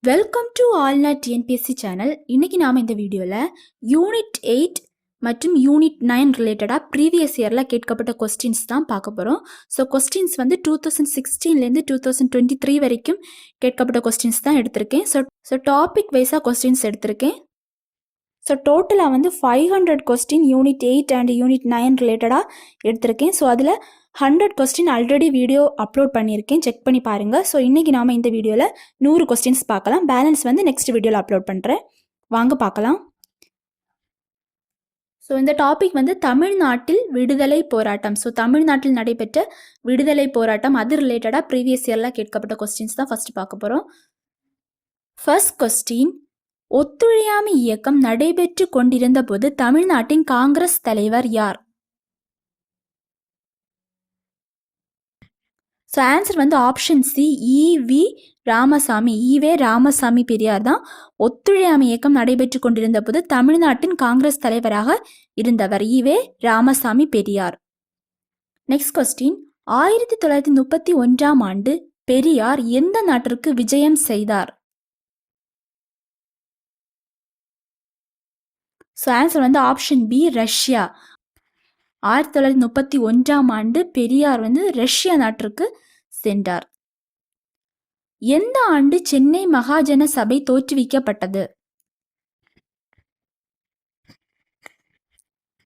Welcome to ஆல்நாட் TNPSC channel. இன்றைக்கி நாம் இந்த வீடியோவில் யூனிட் 8 மற்றும் யூனிட் 9 ரிலேட்டடாக ப்ரீவியஸ் இயரில் கேட்கப்பட்ட கொஸ்டின்ஸ் தான் பார்க்க போகிறோம். ஸோ கொஸ்டின்ஸ் வந்து 2016லேருந்து 2023 வரைக்கும் கேட்கப்பட்ட கொஸ்டின்ஸ் தான் எடுத்திருக்கேன். ஸோ டாபிக் வைஸாக கொஸ்டின்ஸ் எடுத்திருக்கேன். ஸோ டோட்டலாக வந்து 500 கொஸ்டின் யூனிட் 8 அண்ட் யூனிட் 9 ரிலேட்டடாக எடுத்திருக்கேன். ஸோ அதில் 100 கொஸ்டின் ஆல்ரெடி வீடியோ அப்லோட் பண்ணியிருக்கேன், செக் பண்ணி பாருங்கள். ஸோ இன்றைக்கி நாம் இந்த வீடியோவில் 100 கொஸ்டின்ஸ் பார்க்கலாம். பேலன்ஸ் வந்து நெக்ஸ்ட் வீடியோவில் அப்லோட் பண்ணுறேன், வாங்க பார்க்கலாம். ஸோ இந்த டாபிக் வந்து தமிழ்நாட்டில் விடுதலை போராட்டம். ஸோ தமிழ்நாட்டில் நடைபெற்ற விடுதலை போராட்டம் அது ரிலேட்டடாக ப்ரீவியஸ் இயரில் கேட்கப்பட்ட கொஸ்டின்ஸ் தான் ஃபஸ்ட்டு பார்க்க போகிறோம். ஃபர்ஸ்ட் கொஸ்டின், ஒத்துழையாமை இயக்கம் நடைபெற்று கொண்டிருந்த போது தமிழ்நாட்டின் காங்கிரஸ் தலைவர் யார்? ஸோ ஆன்சர் வந்து option C, E V Ramasamy. E V Ramasamy Periyar தான் ஒத்துழையாமை இயக்கம் நடைபெற்று கொண்டிருந்த போது தமிழ்நாட்டின் காங்கிரஸ் தலைவராக இருந்தவர் E V Ramasamy Periyar. Next question, 1931ஆம் ஆண்டு பெரியார் எந்த நாட்டிற்கு விஜயம் செய்தார்? ஸோ ஆன்சர் வந்து ஆப்ஷன் பி, ரஷ்யா. 1931ஆம் ஆண்டு பெரியார் வந்து ரஷ்யா நாட்டிற்கு சென்றார். எந்த ஆண்டு சென்னை மகாஜன சபை தோற்றுவிக்கப்பட்டது?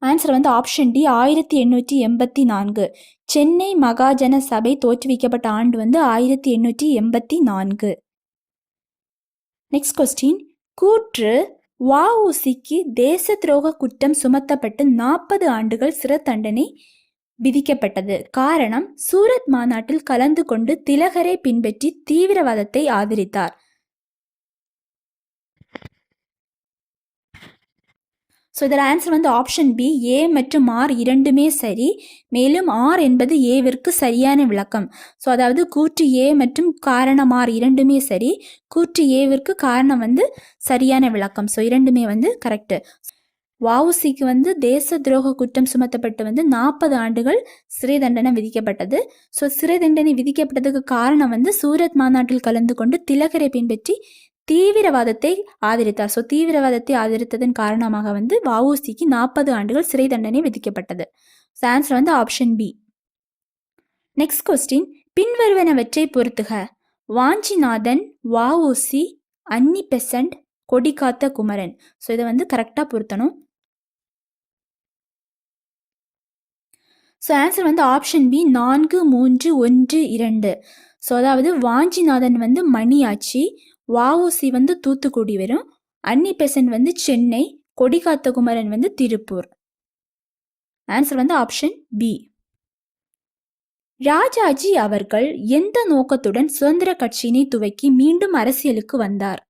ஆன்சர் வந்து ஆப்ஷன் டி, 1884. சென்னை மகாஜன சபை தோற்றுவிக்கப்பட்ட ஆண்டு வந்து 1884. நெக்ஸ்ட் கொஸ்டின், கூற்று வஉசிக்கு தேச துரோக குற்றம் சுமத்தப்பட்டு 40 ஆண்டுகள் சிறை தண்டனை விதிக்கப்பட்டது. காரணம், சூரத் மாநாட்டில் கலந்து கொண்டு திலகரை பின்பற்றி தீவிரவாதத்தை ஆதரித்தார். ஸோ இதோட ஆன்சர் வந்து ஆப்ஷன் பி, ஏ மற்றும் ஆர் இரண்டுமே சரி. மேலும் ஆர் என்பது ஏவிற்கு சரியான விளக்கம். ஸோ அதாவது கூற்று ஏ மற்றும் காரணம் ஆர் இரண்டுமே சரி. கூற்று ஏவிற்கு காரணம் வந்து சரியான விளக்கம். ஸோ இரண்டுமே வந்து கரெக்டு. வஉசிக்கு வந்து தேச துரோக குற்றம் சுமத்தப்பட்டு வந்து 40 ஆண்டுகள் சிறை தண்டனை விதிக்கப்பட்டது. ஸோ சிறை தண்டனை விதிக்கப்பட்டதுக்கு காரணம் வந்து சூரத் மாநாட்டில் கலந்து கொண்டு திலகரை பின்பற்றி தீவிரவாதத்தை ஆதரித்தார். ஸோ தீவிரவாதத்தை ஆதரித்ததன் காரணமாக வந்து வஉசிக்கு 40 ஆண்டுகள் சிறை தண்டனை விதிக்கப்பட்டது. ஸோ ஆன்சர் வந்து ஆப்ஷன் பி. நெக்ஸ்ட் கொஸ்டின், பின்வருவனவற்றை பொறுத்துக. வாஞ்சிநாதன், வஉசி, அன்னி பெசன்ட், கொடிகாத்த குமரன். ஸோ இதை வந்து கரெக்டாக பொருத்தணும். ஸோ ஆன்சர் வந்து ஆப்ஷன் பி, 4, 3, 1, 2. ஸோ அதாவது வாஞ்சிநாதன் வந்து மணியாச்சி, வஉசி வந்து தூத்துக்குடி வரும், அன்னி பெசன்ட் வந்து சென்னை, கொடிகாத்த குமரன் வந்து திருப்பூர். ஆன்சர் வந்து ஆப்ஷன் பி. ராஜாஜி அவர்கள் எந்த நோக்கத்துடன் சுதந்திர கட்சியினை துவக்கி மீண்டும் அரசியலுக்கு வந்தார்?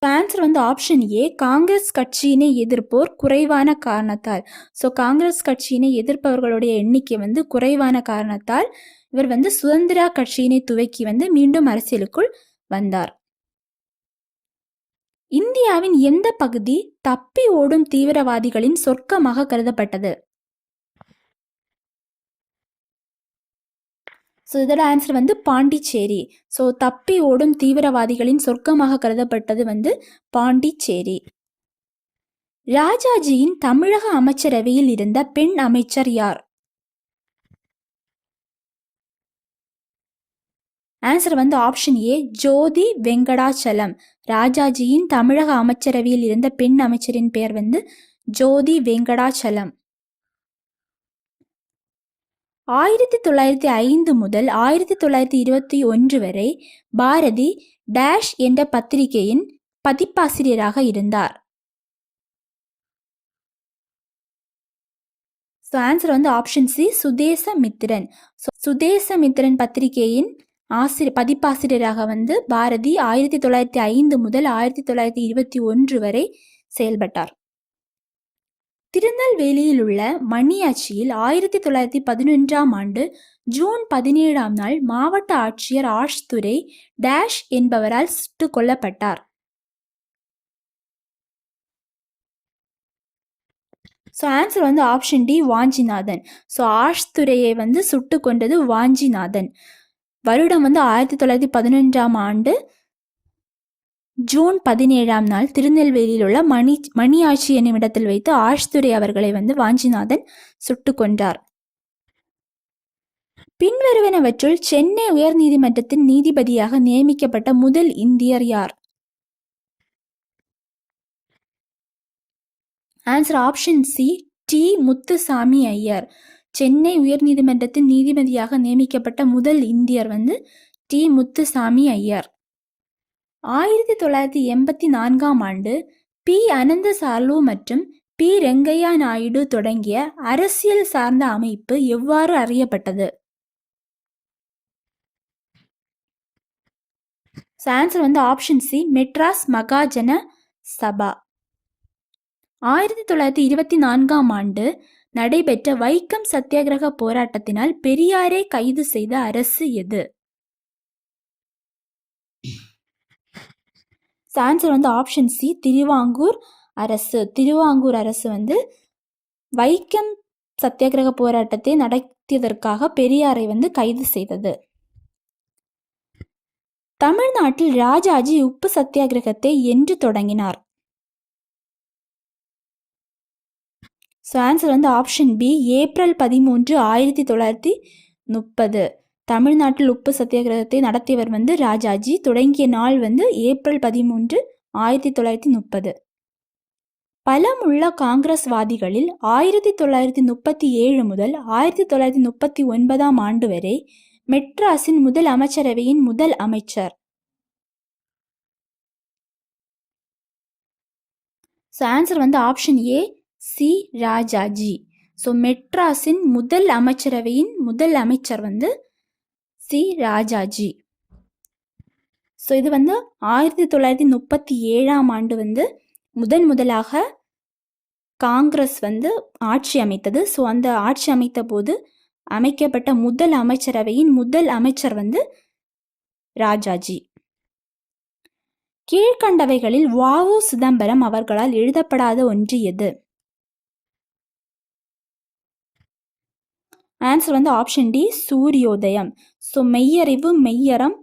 ஆன்சர் வந்து ஆப்ஷன் ஏ, காங்கிரஸ் கட்சியினை எதிர்ப்போர் குறைவான காரணத்தால். ஸோ காங்கிரஸ் கட்சியினை எதிர்ப்பவர்களுடைய எண்ணிக்கை வந்து குறைவான காரணத்தால் இவர் வந்து சுதந்திரா கட்சியினை துவக்கி வந்து மீண்டும் அரசியலுக்குள் வந்தார். இந்தியாவின் எந்த பகுதி தப்பி ஓடும் தீவிரவாதிகளின் சொர்க்கமாக கருதப்பட்டது? ஸோ இதோட ஆன்சர் வந்து பாண்டிச்சேரி. ஸோ தப்பி ஓடும் தீவிரவாதிகளின் சொர்க்கமாக கருதப்பட்டது வந்து பாண்டிச்சேரி. ராஜாஜியின் தமிழக அமைச்சரவையில் இருந்த பெண் அமைச்சர் யார்? ஆன்சர் வந்து ஆப்ஷன் ஏ, ஜோதி வெங்கடாச்சலம். ராஜாஜியின் தமிழக அமைச்சரவையில் இருந்த பெண் அமைச்சரின் பெயர் வந்து ஜோதி வெங்கடாச்சலம். 1905 முதல் 1921 வரை பாரதி டேஷ் என்ற பத்திரிகையின் பதிப்பாசிரியராக இருந்தார். ஸோ ஆன்சர் வந்து ஆப்ஷன் சி, சுதேசமித்திரன். சுதேசமித்திரன் பத்திரிகையின் பதிப்பாசிரியராக வந்து பாரதி 1905 முதல் 1921 வரை செயல்பட்டார். திருநெல்வேலியில் உள்ள மணியாச்சியில் 1911ஆம் ஆண்டு ஜூன் 17ஆம் நாள் மாவட்ட ஆட்சியர் ஆஷ்துரை டேஷ் என்பவரால் சுட்டுக் கொல்லப்பட்டார். ஸோ ஆன்சர் வந்து ஆப்ஷன் டி, வாஞ்சிநாதன். ஸோ ஆஷ்துரையை வந்து சுட்டு கொண்டது வாஞ்சிநாதன். வருடம் வந்து 1911ஆம் ஆண்டு ஜூன் 17ஆம் நாள் திருநெல்வேலியில் உள்ள மணியாச்சி என்னும் இடத்தில் வைத்து ஆஷ்துரை அவர்களை வந்து வாஞ்சிநாதன் சுட்டு கொன்றார். பின்வருவனவற்றுள் சென்னை உயர்நீதிமன்றத்தின் நீதிபதியாக நியமிக்கப்பட்ட முதல் இந்தியர் யார்? Answer option C, D. Muthuswamy Iyer. Chennai உயர்நீதிமன்றத்தின் நீதிபதியாக நியமிக்கப்பட்ட முதல் இந்தியர் வந்து டி. முத்துசாமி ஐயர். 1984ஆம் ஆண்டு பி. அனந்தசார்லு மற்றும் பி. ரெங்கையா நாயுடு தொடங்கிய அரசியல் சார்ந்த அமைப்பு எவ்வாறு அறியப்பட்டது? ஆன்சர் வந்து ஆப்ஷன் சி, மெட்ராஸ் மகாஜன சபா. 1924ஆம் ஆண்டு நடைபெற்ற வைக்கம் சத்தியாகிரக போராட்டத்தினால் பெரியாரை கைது செய்த அரசு எது? ஆன்சர் வந்து ஆப்ஷன் சி, திருவாங்கூர் அரசு. திருவாங்கூர் அரசு வந்து வைக்கம் சத்தியாகிரக போராட்டத்தை நடத்தியதற்காக பெரியாரை வந்து கைது செய்தது. தமிழ்நாட்டில் ராஜாஜி உப்பு சத்தியாகிரகத்தை என்று தொடங்கினார்? ஆன்சர் வந்து ஆப்ஷன் பி, ஏப்ரல் 13, 1930. தமிழ்நாட்டில் உப்பு சத்தியாகிரகத்தை நடத்தியவர் வந்து ராஜாஜி. தொடங்கிய நாள் வந்து ஏப்ரல் 13, 1930. பலமுள்ள காங்கிரஸ்வாதிகளில் 1937 முதல் 1939ஆம் ஆண்டு வரை மெட்ராஸின் முதல் அமைச்சரவையின் முதல் அமைச்சர்? ஆன்சர் வந்து ஆப்ஷன் ஏ, சி. ராஜாஜி. மெட்ராஸின் முதல் அமைச்சரவையின் முதல் அமைச்சர் வந்து சி. ராஜாஜி. இது வந்து 1937ஆம் ஆண்டு வந்து முதலாக காங்கிரஸ் வந்து ஆட்சி அமைத்தது. அந்த ஆட்சி அமைத்த போது அமைக்கப்பட்ட முதல் அமைச்சரவையின் முதல் அமைச்சர் வந்து ராஜாஜி. கீழ்கண்டவைகளில் வ.உ. சிதம்பரம் அவர்களால் எழுதப்படாத ஒன்று எது? ஆன்சர் வந்து ஆப்ஷன் டி, சூரியோதயம். மெய்யறிவு, மெய்யறம்,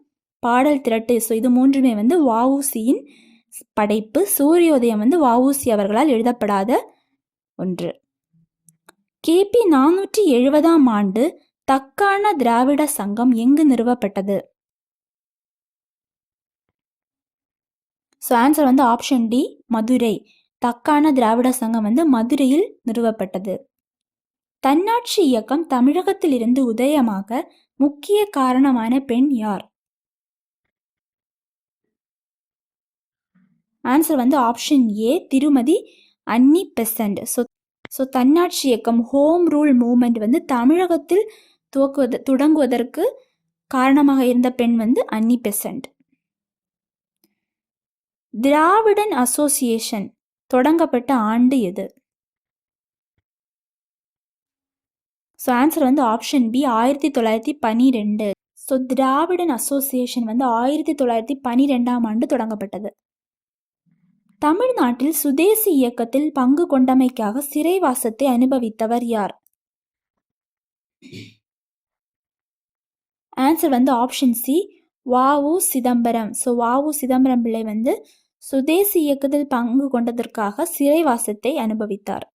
பாடல் திரட்டு, இது மூன்றுமே வந்து வ.உ.சியின் படைப்பு. சூரியோதயம் வந்து வ.உ.சி அவர்களால் எழுதப்படாத ஒன்று. கிபி 470ஆம் ஆண்டு தக்கான திராவிட சங்கம் எங்கு நிறுவப்பட்டது? ஆன்சர் வந்து ஆப்ஷன் டி, மதுரை. தக்கான திராவிட சங்கம் வந்து மதுரையில் நிறுவப்பட்டது. தன்னாட்சி இயக்கம் தமிழகத்திலிருந்து உதயமாக முக்கிய காரணமான பெண் யார்? ஆன்சர் வந்து ஆப்ஷன் ஏ, திருமதி அன்னி பெசன்ட். தன்னாட்சி இயக்கம், ஹோம் ரூல் மூவ்மெண்ட் வந்து தமிழகத்தில் தொடங்குவதற்கு காரணமாக இருந்த பெண் வந்து அன்னி பெசன்ட். திராவிடன் அசோசியேஷன் தொடங்கப்பட்ட ஆண்டு எது? ஆன்சர் வந்து ஆப்ஷன் பி, 1912. திராவிடன் அசோசியேஷன் வந்து 1912ஆம் ஆண்டு தொடங்கப்பட்டது. தமிழ்நாட்டில் சுதேசி இயக்கத்தில் பங்கு கொண்டமைக்காக சிறைவாசத்தை அனுபவித்தவர் யார்? ஆன்சர் வந்து ஆப்ஷன் சி, வ.உ. சிதம்பரம். வ.உ. சிதம்பரம் பிள்ளை வந்து சுதேசி இயக்கத்தில் பங்கு கொண்டதற்காக சிறைவாசத்தை அனுபவித்தார்.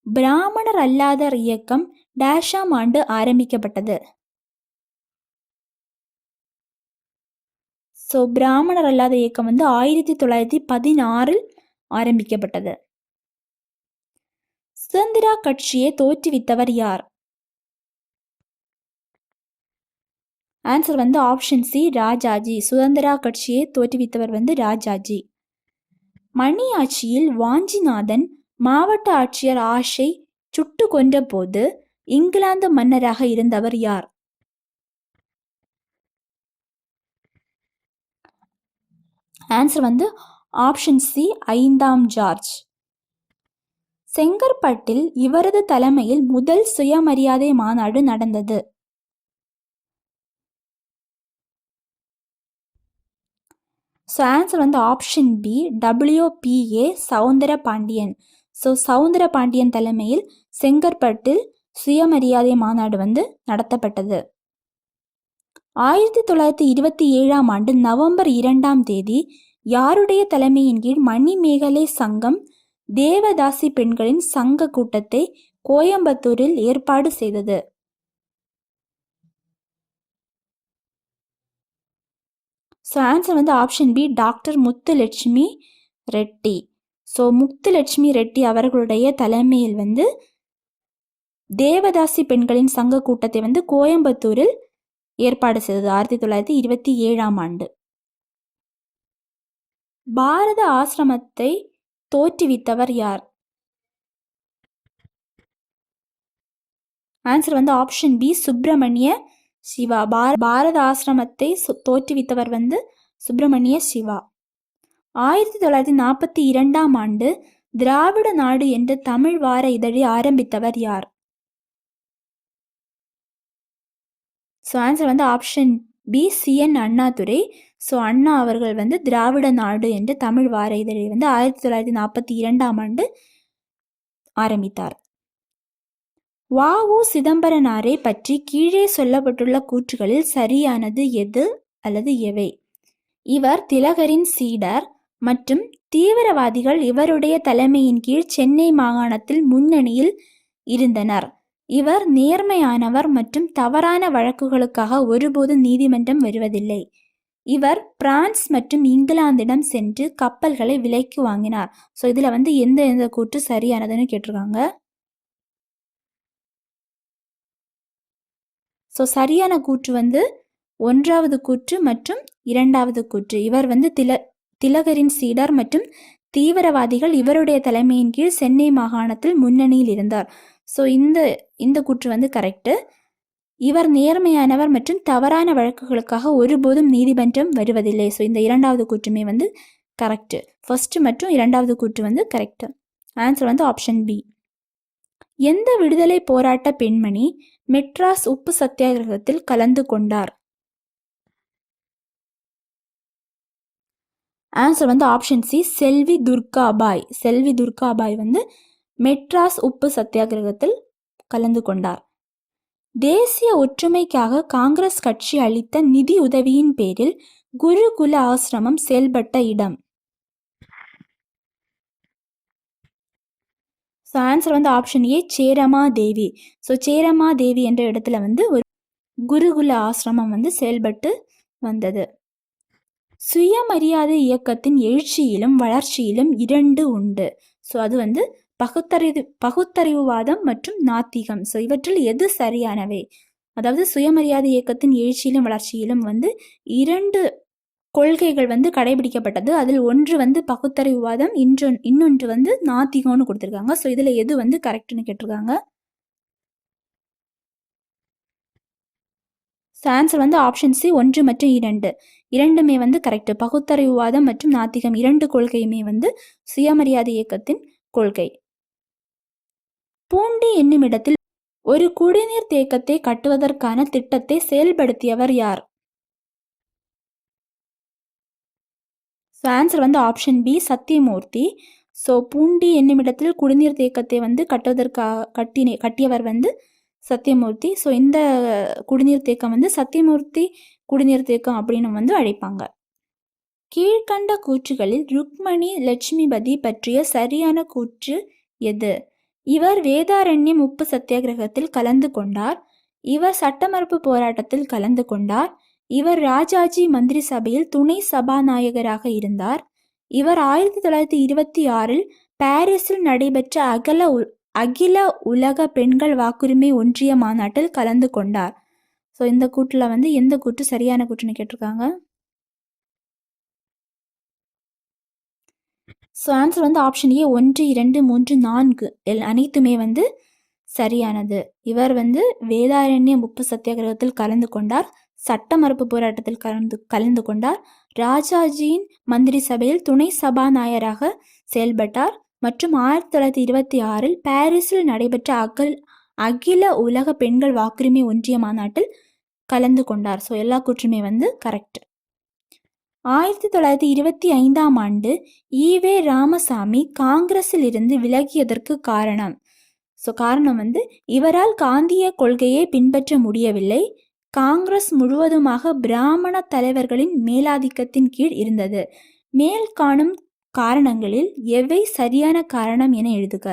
பிராமணர் அல்லாதர் இயக்கம் டேஷாம் ஆண்டு ஆரம்பிக்கப்பட்டது? பிராமணர் அல்லாத இயக்கம் வந்து 1916 ஆரம்பிக்கப்பட்டது. சுதந்திரா கட்சியை தோற்றுவித்தவர் யார்? ஆன்சர் வந்து ஆப்ஷன் சி, ராஜாஜி. சுதந்திரா கட்சியை தோற்றுவித்தவர் வந்து ராஜாஜி. மணியாச்சியில் வாஞ்சிநாதன் மாவட்ட ஆட்சியர் ஆஷை சுட்டு கொன்ற போது இங்கிலாந்து மன்னராக இருந்தவர் யார்? ஆன்சர் வந்து ஆப்ஷன் சி, 5ஆம் ஜார்ஜ். செங்கற்பட்டில் இவரது தலைமையில் முதல் சுயமரியாதை மாநாடு நடந்தது? ஆன்சர் வந்து option B, WPA Soundarapandian. Soundarapandian தலைமையில் செங்கற்பட்டில் சுயமரியாதை மாநாடு வந்து நடத்தப்பட்டது. 1927ஆம் ஆண்டு நவம்பர் 2ஆம் தேதி யாருடைய தலைமையின் கீழ் மணிமேகலை சங்கம் தேவதாசி பெண்களின் சங்க கூட்டத்தை கோயம்புத்தூரில் ஏற்பாடு செய்தது? ஸோ ஆன்சர் வந்து option B, doctor Muthulakshmi Reddy. So Muthulakshmi Reddy அவர்களுடைய தலைமையில் வந்து தேவதாசி பெண்களின் சங்க கூட்டத்தை வந்து கோயம்புத்தூரில் ஏற்பாடு செய்தது 1927ஆம் ஆண்டு. பாரத ஆசிரமத்தை தோற்றுவித்தவர் யார்? ஆன்சர் வந்து ஆப்ஷன் பி, சுப்பிரமணிய சிவா. பாரத ஆசிரமத்தை தோற்றுவித்தவர் வந்து சுப்பிரமணிய சிவா. 1942ஆம் ஆண்டு திராவிட நாடு என்ற தமிழ் வார இதழை ஆரம்பித்தவர் யார்? ஸோ ஆன்சர் வந்து option B, CN Annadurai. So Anna அவர்கள் வந்து திராவிட நாடு என்ற தமிழ் வார இதழை வந்து 1942ஆம் ஆண்டு ஆரம்பித்தார். வ.உ. சிதம்பரனாரை பற்றி கீழே சொல்லப்பட்டுள்ள கூற்றுகளில் சரியானது எது அல்லது எவை? இவர் திலகரின் சீடர் மற்றும் தீவிரவாதிகள் இவருடைய தலைமையின் கீழ் சென்னை மாகாணத்தில் முன்னணியில் இருந்தனர். இவர் நேர்மையானவர் மற்றும் தவறான வழக்குகளுக்காக ஒருபோதும் நீதிமன்றம் வருவதில்லை. இவர் பிரான்ஸ் மற்றும் இங்கிலாந்திடம் சென்று கப்பல்களை விலைக்கு வாங்கினார். ஸோ இதில் வந்து எந்த கூற்று சரியானதுன்னு கேட்டிருக்காங்க. ஸோ சரியான கூற்று வந்து 1வது கூற்று மற்றும் 2வது கூற்று. இவர் வந்து திலகரின் சீடர் மற்றும் தீவிரவாதிகள் இவருடைய தலைமையின் கீழ் சென்னை மாகாணத்தில் முன்னணியில் இருந்தார். ஸோ இந்த கூற்று வந்து கரெக்டு. இவர் நேர்மையானவர் மற்றும் தவறான வழக்குகளுக்காக ஒருபோதும் நீதிமன்றம் வருவதில்லை. ஸோ இந்த 2வது கூற்றுமே வந்து கரெக்டு. ஃபர்ஸ்ட் மற்றும் 2வது கூற்று வந்து கரெக்டு. ஆன்சர் வந்து ஆப்ஷன் பி. எந்த விடுதலை போராட்ட பெண்மணி மெட்ராஸ் உப்பு சத்தியாகிரகத்தில் கலந்து கொண்டார்? ஆன்சர் வந்து ஆப்ஷன் சி, செல்வி துர்காபாய். செல்வி துர்காபாய் வந்து மெட்ராஸ் உப்பு சத்தியாகிரகத்தில் கலந்து கொண்டார். தேசிய ஒற்றுமைக்காக காங்கிரஸ் கட்சி அளித்த நிதி உதவியின் பேரில் குருகுல ஆசிரமம் செயல்பட்ட இடம்? ஸோ ஆன்சர் வந்து ஆப்ஷன் ஏ, சேரமா தேவி. ஸோ சேரமா தேவி என்ற இடத்துல வந்து ஒரு குருகுல ஆசிரமம் வந்து செயல்பட்டு வந்தது. சுயமரியாதை இயக்கத்தின் எழுச்சியிலும் வளர்ச்சியிலும் 2 உண்டு. ஸோ அது வந்து பகுத்தறிவுவாதம் மற்றும் நாத்திகம். ஸோ இவற்றில் எது சரியானவை? அதாவது சுயமரியாதை இயக்கத்தின் எழுச்சியிலும் வளர்ச்சியிலும் வந்து 2 கொள்கைகள் வந்து கடைபிடிக்கப்பட்டது. அதில் ஒன்று வந்து பகுத்தறிவுவாதம், இன்னொன்று வந்து நாத்திகம்னு கொடுத்துருக்காங்க. ஸோ இதில் எது வந்து கரெக்டுன்னு கேட்டிருக்காங்க. ஆன்சர் வந்து ஆப்ஷன் சி, 1 மற்றும் 2 இரண்டுமே வந்து கரெக்ட். பகுத்தறிவுவாதம் மற்றும் நாத்திகம் 2 கொள்கையுமே வந்து சுயமரியாதை இயக்கத்தின் கொள்கை. பூண்டி என்னும் இடத்தில் ஒரு குடிநீர் தேக்கத்தை கட்டுவதற்கான திட்டத்தை செயல்படுத்தியவர் யார்? ஸோ ஆன்சர் வந்து option B, Sathyamurthy. So Poondi என்னும் இடத்தில் குடிநீர் தேக்கத்தை வந்து கட்டியவர் வந்து சத்தியமூர்த்தி. ஸோ இந்த குடிநீர் தேக்கம் வந்து சத்தியமூர்த்தி குடிநீர் தேக்கம் அப்படின்னு வந்து அழைப்பாங்க. கீழ்கண்ட கூற்றுகளில் ருக்மணி லட்சுமிபதி பற்றிய சரியான கூற்று எது? இவர் வேதாரண்யம் உப்பு சத்தியாகிரகத்தில் கலந்து கொண்டார். இவர் சட்டமறுப்பு போராட்டத்தில் கலந்து கொண்டார். இவர் ராஜாஜி மந்திரி சபையில் துணை சபாநாயகராக இருந்தார். இவர் 1926இல் பாரிஸில் நடைபெற்ற அகில உலக பெண்கள் வாக்குரிமை ஒன்றிய மாநாட்டில் கலந்து கொண்டார். ஸோ இந்த கூற்றில் வந்து எந்த கூற்று சரியான கூற்றுன்னு கேட்டிருக்காங்க. ஸோ ஆன்சர் வந்து ஆப்ஷன் ஏ, 1, 2, 3, 4 அனைத்துமே வந்து சரியானது. இவர் வந்து வேதாரண்யம் உப்பு சத்தியாகிரகத்தில் கலந்து கொண்டார், சட்ட மறுப்பு போராட்டத்தில் கலந்து கொண்டார், ராஜாஜியின் மந்திரி சபையில் துணை சபாநாயகராக செயல்பட்டார் மற்றும் 1926இல் பாரிஸில் நடைபெற்ற அகில உலக பெண்கள் வாக்குரிமை ஒன்றிய மாநாட்டில் கலந்து கொண்டார். ஸோ எல்லா கூற்றுமே வந்து கரெக்ட். 1925ஆம் ஆண்டு ஈவே ராமசாமி காங்கிரஸில் இருந்து விலகியதற்கு காரணம்? ஸோ காரணம் வந்து இவரால் காந்திய கொள்கையை பின்பற்ற முடியவில்லை, காங்கிரஸ் முழுவதுமாக பிராமண தலைவர்களின் மேலாதிக்கத்தின் கீழ் இருந்தது. மேல் காணும் காரணங்களில் எவை சரியான காரணம் என எழுதுக.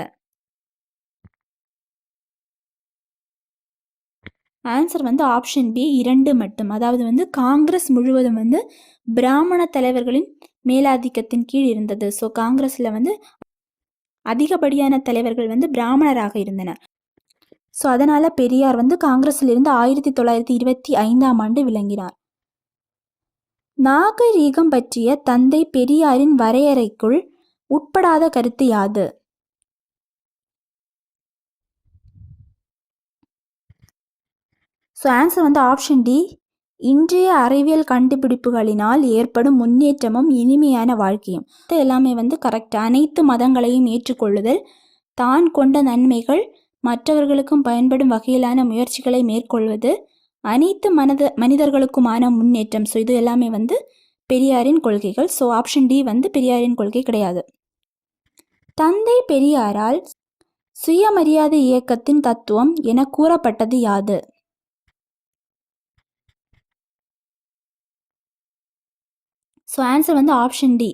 ஆன்சர் ஆப்ஷன் பி 2 மட்டும். அதாவது காங்கிரஸ் முழுவதும் பிராமண தலைவர்களின் மேலாதிக்கத்தின் கீழ் இருந்தது. ஸோ காங்கிரஸில் அதிகப்படியான தலைவர்கள் பிராமணராக இருந்தனர். ஸோ அதனால் பெரியார் காங்கிரஸிலிருந்து 1925ஆம் ஆண்டு விளங்கினார். நாகரீகம் பற்றிய தந்தை பெரியாரின் வரையறைக்குள் உட்படாத கருத்து யாது? So answer option D. இன்றைய அறிவியல் கண்டுபிடிப்புகளினால் ஏற்படும் முன்னேற்றமும் இனிமையான வாழ்க்கையும். எல்லாமே கரெக்ட். அனைத்து மதங்களையும் ஏற்றுக்கொள்ளுதல், தான் கொண்ட நன்மைகள் மற்றவர்களுக்கும் பயன்படும் வகையிலான முயற்சிகளை மேற்கொள்வது, அனைத்து மனிதர்களுக்குமான முன்னேற்றம். ஸோ இது எல்லாமே பெரியாரின் கொள்கைகள். ஸோ ஆப்ஷன் டி பெரியாரின் கொள்கை கிடையாது. தந்தை பெரியாரால் சுயமரியாதை இயக்கத்தின் தத்துவம் என கூறப்பட்டது யாது? So answer option D.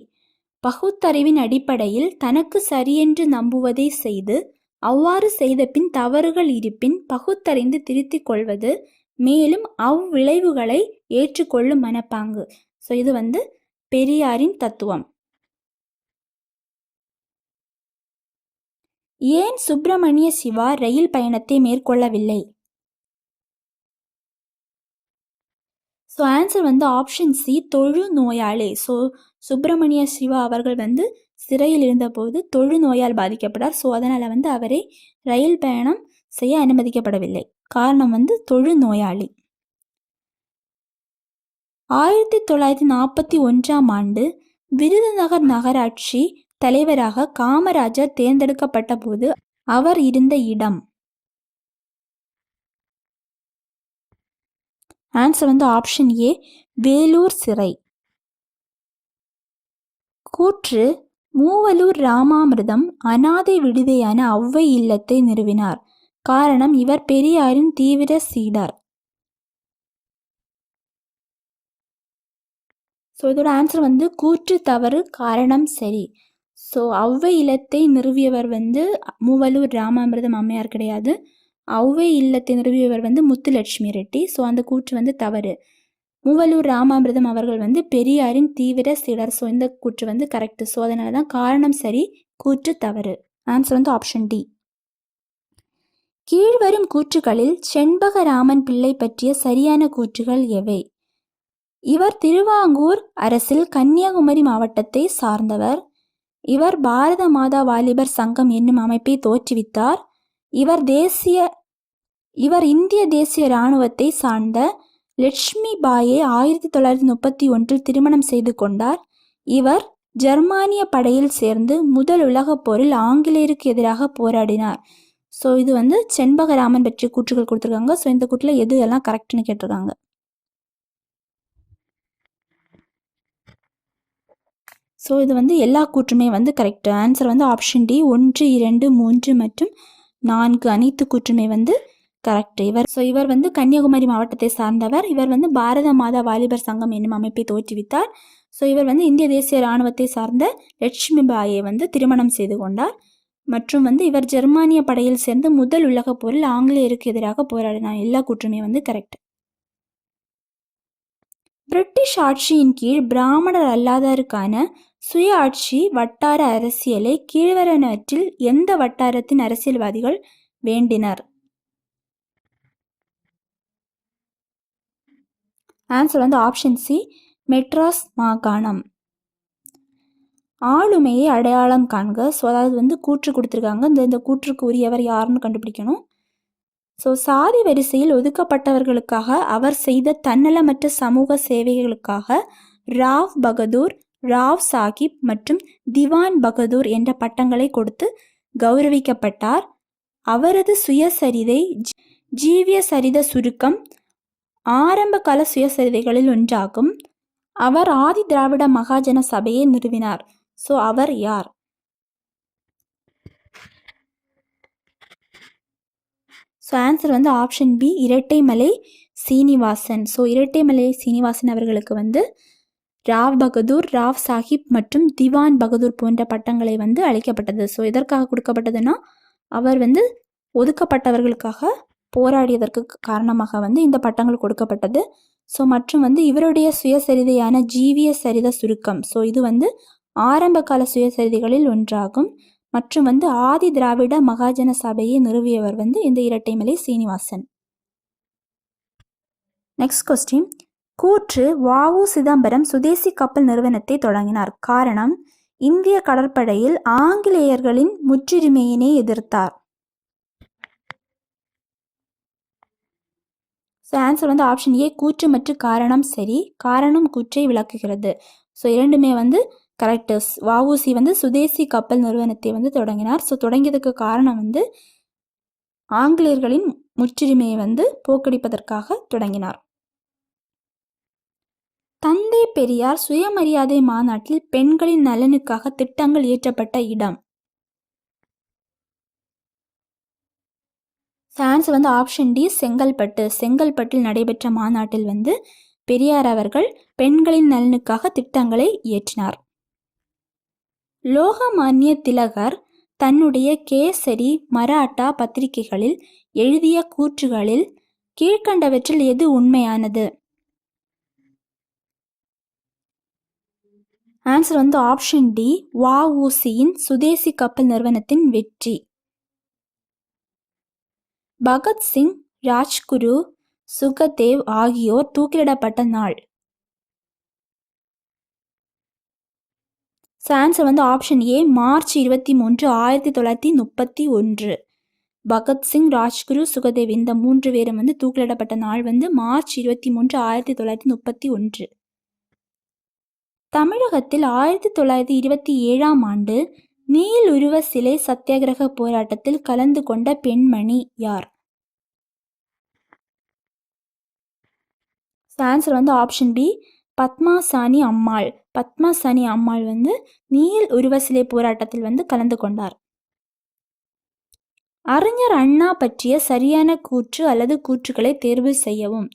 பகுத்தறிவின் அடிப்படையில் தனக்கு சரியென்று நம்புவதை செய்து அவ்வாறு செய்த பின் தவறுகள் இருப்பின் பகுத்தறிந்து திருத்திக் கொள்வது, மேலும் அவ்விளைவுகளை ஏற்றுக்கொள்ளும் மனப்பாங்கு. ஸோ இது பெரியாரின் தத்துவம். ஏன் சுப்பிரமணிய சிவா ரயில் பயணத்தை மேற்கொள்ளவில்லை? So answer option C. தொழுநோயாளி. ஸோ சுப்பிரமணிய சிவா அவர்கள் சிறையில் இருந்தபோது தொழுநோயால் பாதிக்கப்பட்டார். ஸோ அதனால் அவரை ரயில் பயணம் செய்ய அனுமதிக்கப்படவில்லை. காரணம் தொழுநோயாளி. 1941ஆம் ஆண்டு விருதுநகர் நகராட்சி தலைவராக காமராஜர் தேர்ந்தெடுக்கப்பட்ட போது அவர் இருந்த இடம். Answer option A. வேலூர் சிறை. கூற்று மூவலூர் ராமாமிர்தம் அனாதை விடுதியான ஔவை இல்லத்தை நிறுவினார். காரணம் இவர் பெரியாரின் தீவிர சீடர். ஸோ இதோட ஆன்சர் கூற்று தவறு, காரணம் சரி. ஸோ ஔவை இல்லத்தை நிறுவியவர் மூவலூர் ராமாமிர்தம் அம்மையார் கிடையாது. ஔவை இல்லத்தை நிறுவியவர் முத்துலட்சுமி ரெட்டி. ஸோ அந்த கூற்று தவறு. மூவலூர் ராமாமிர்தம் அவர்கள் பெரியாரின் தீவிர சீடர். ஸோ இந்த கூற்று கரெக்ட். ஸோ அதனால தான் காரணம் சரி, கூற்று தவறு. Answer option D. கீழ்வரும் கூற்றுகளில் செண்பகராமன் பிள்ளை பற்றிய சரியான கூற்றுகள் எவை? இவர் திருவாங்கூர் அரசில் கன்னியாகுமரி மாவட்டத்தை சார்ந்தவர். இவர் பாரத மாதா வாலிபர் சங்கம் என்னும் அமைப்பை தோற்றுவித்தார். இவர் இந்திய தேசிய இராணுவத்தை சார்ந்த லட்சுமி பாயை 1931 திருமணம் செய்து கொண்டார். இவர் ஜெர்மானிய படையில் சேர்ந்து முதல் உலகப் போரில் ஆங்கிலேயருக்கு எதிராக போராடினார். ஸோ இது செண்பகராமன் பற்றிய கூற்றுகள் கொடுத்துருக்காங்க. ஸோ இந்த கூற்றில் எது எல்லாம் கரெக்ட்னு கேட்டிருக்காங்க. ஸோ இது எல்லா கூற்றுமே கரெக்ட். Answer option D. 1, 2, 3 மற்றும் 4 அனைத்து கூற்றுமே கரெக்ட். இவர் கன்னியாகுமரி மாவட்டத்தை சார்ந்தவர். இவர் பாரத மாதா வாலிபர் சங்கம் என்னும் அமைப்பை தோற்றுவித்தார். ஸோ இவர் இந்திய தேசிய இராணுவத்தை சார்ந்த லட்சுமி பாயை திருமணம் செய்து கொண்டார். மற்றும் இவர் ஜெர்மானிய படையில் சேர்ந்து முதல் உலகப் போரில் ஆங்கிலேயருக்கு எதிராக போராடினார். எல்லா கூற்றுமே கரெக்ட். பிரிட்டிஷ் ஆட்சியின் கீழ் பிராமணர் அல்லாதோருக்கான சுய ஆட்சி வட்டார அரசியலை கீழ்வருவனவற்றில் எந்த வட்டாரத்தின் அரசியல்வாதிகள் வேண்டினர்? Answer option C. மெட்ராஸ் மாகாணம். ஆளுமையை அடையாளம் காண்க. ஸோ அதாவது கூற்று கொடுத்துருக்காங்க. இந்த கூற்றுக்கு உரியவர் யாருன்னு கண்டுபிடிக்கணும். ஸோ சாதி வரிசையில் ஒதுக்கப்பட்டவர்களுக்காக அவர் செய்த தன்னலமற்ற சமூக சேவைகளுக்காக ராவ் பகதூர், ராவ் சாஹிப் மற்றும் திவான் பகதூர் என்ற பட்டங்களை கொடுத்து கௌரவிக்கப்பட்டார். அவரது சுயசரிதை ஜீவிய சரித சுருக்கம் ஆரம்ப கால சுயசரிதைகளில் ஒன்றாகும். அவர் ஆதி திராவிட மகாஜன சபையை நிறுவினார். ஸோ அவர் யார்? So answer option B. Rettaimalai Srinivasan. So Rettaimalai Srinivasan அவர்களுக்கு வந்து ராவ் பகதூர், ராவ் சாஹிப் மற்றும் திவான் பகதூர் போன்ற பட்டங்களை வந்து அளிக்கப்பட்டது. ஸோ எதற்காக கொடுக்கப்பட்டதுன்னா, அவர் வந்து ஒதுக்கப்பட்டவர்களுக்காக போராடியதற்கு காரணமாக வந்து இந்த பட்டங்கள் கொடுக்கப்பட்டது. ஸோ மற்றும் வந்து இவருடைய சுயசரிதையான ஜீவிய சரித சுருக்கம். ஸோ இது வந்து ஆரம்ப கால சுயசரிதைகளில் ஒன்றாகும். மற்றும் வந்து ஆதி திராவிட மகாஜன சபையை நிறுவியவர் வந்து இந்த இரட்டைமலை சீனிவாசன். Next question. கூற்று வ.உ. சிதம்பரம் சுதேசி கப்பல் நிறுவனத்தை தொடங்கினார். காரணம், இந்திய கடற்படையில் ஆங்கிலேயர்களின் முற்றுரிமையினை எதிர்த்தார். ஸோ ஆன்சர் வந்து ஆப்ஷன் ஏ, கூற்று மற்றும் காரணம் சரி. காரணம் கூற்றை விளக்குகிறது. ஸோ இரண்டுமே வந்து கரெக்டு. வ.உ.சி வந்து சுதேசி கப்பல் நிறுவனத்தை வந்து தொடங்கினார். ஸோ தொடங்கியதுக்கு காரணம் வந்து ஆங்கிலேயர்களின் முற்றுரிமையை வந்து போக்கடிப்பதற்காக தொடங்கினார். தந்தை பெரியார் சுயமரியாதை மாநாட்டில் பெண்களின் நலனுக்காக திட்டங்கள் இயற்றப்பட்ட இடம். ஆன்சர் வந்து ஆப்ஷன் டி, செங்கல்பட்டு. செங்கல்பட்டில் நடைபெற்ற மாநாட்டில் வந்து பெரியார் அவர்கள் பெண்களின் நலனுக்காக திட்டங்களை இயற்றினார். லோகமான்ய திலகர் தன்னுடைய கேசரி, மராட்டா பத்திரிகைகளில் எழுதிய கூற்றுகளில் கீழ்கண்டவற்றில் எது உண்மையானது? ஆன்சர் வந்து ஆப்ஷன் டி, வ.உ.சியின் சுதேசி கப்பல் நிறுவனத்தின் வெற்றி. பகத்சிங், ராஜ்குரு, சுகதேவ் ஆகியோர் தூக்கிலிடப்பட்ட நாள். ஆன்சர் வந்து ஆப்ஷன் ஏ, மார்ச் 23, 1931. பகத்சிங், ராஜ்குரு, சுகதேவ் இந்த 3 பேரும் வந்து தூக்கிலிடப்பட்ட நாள் வந்து மார்ச் 23, 1931. தமிழகத்தில் 1927ஆம் ஆண்டு நீல் உருவ சிலை சத்தியாகிரக போராட்டத்தில் கலந்து கொண்ட பெண்மணி யார்? ஆன்சர் வந்து ஆப்ஷன் பி, பத்மாசானி அம்மாள். பத்மாசானி அம்மாள் வந்து நீல் உருவ சிலை போராட்டத்தில் வந்து கலந்து கொண்டார். அறிஞர் அண்ணா பற்றிய சரியான கூற்று அல்லது கூற்றுக்களை தேர்வு செய்யவும்.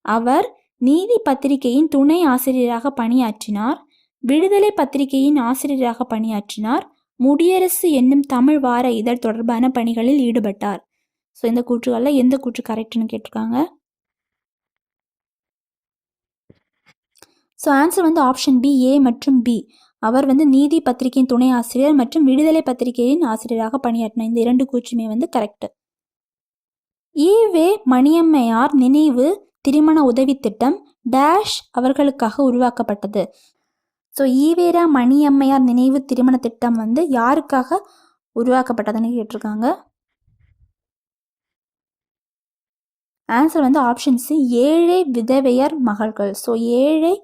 அவர் நீதி பத்திரிகையின் துணை ஆசிரியராக பணியாற்றினார். விடுதலை பத்திரிகையின் ஆசிரியராக பணியாற்றினார். முடியரசு என்னும் தமிழ் வார இதழ் தொடர்பான பணிகளில் ஈடுபட்டார். ஸோ இந்த கூற்றுகளில் எந்த கூற்று கரெக்ட்னு கேட்டிருக்காங்க. ஸோ ஆன்சர் வந்து ஆப்ஷன் பி, ஏ மற்றும் பி. அவர் வந்து நீதி பத்திரிகையின் துணை ஆசிரியர் மற்றும் விடுதலை பத்திரிகையின் ஆசிரியராக பணியாற்றினார். இந்த 2 கூற்றுமே வந்து கரெக்ட். ஈவே மணியம்மையார் நினைவு திருமண உதவி திட்டம் டேஷ் அவர்களுக்காக உருவாக்கப்பட்டது. ஸோ ஈவேரா மணியம்மையார் நினைவு திருமண திட்டம் வந்து யாருக்காக உருவாக்கப்பட்டதுன்னு கேட்டிருக்காங்க. ஆன்சர் வந்து ஆப்ஷன் சி, ஏழை விதவையர் மகள்கள். ஸோ ஏழை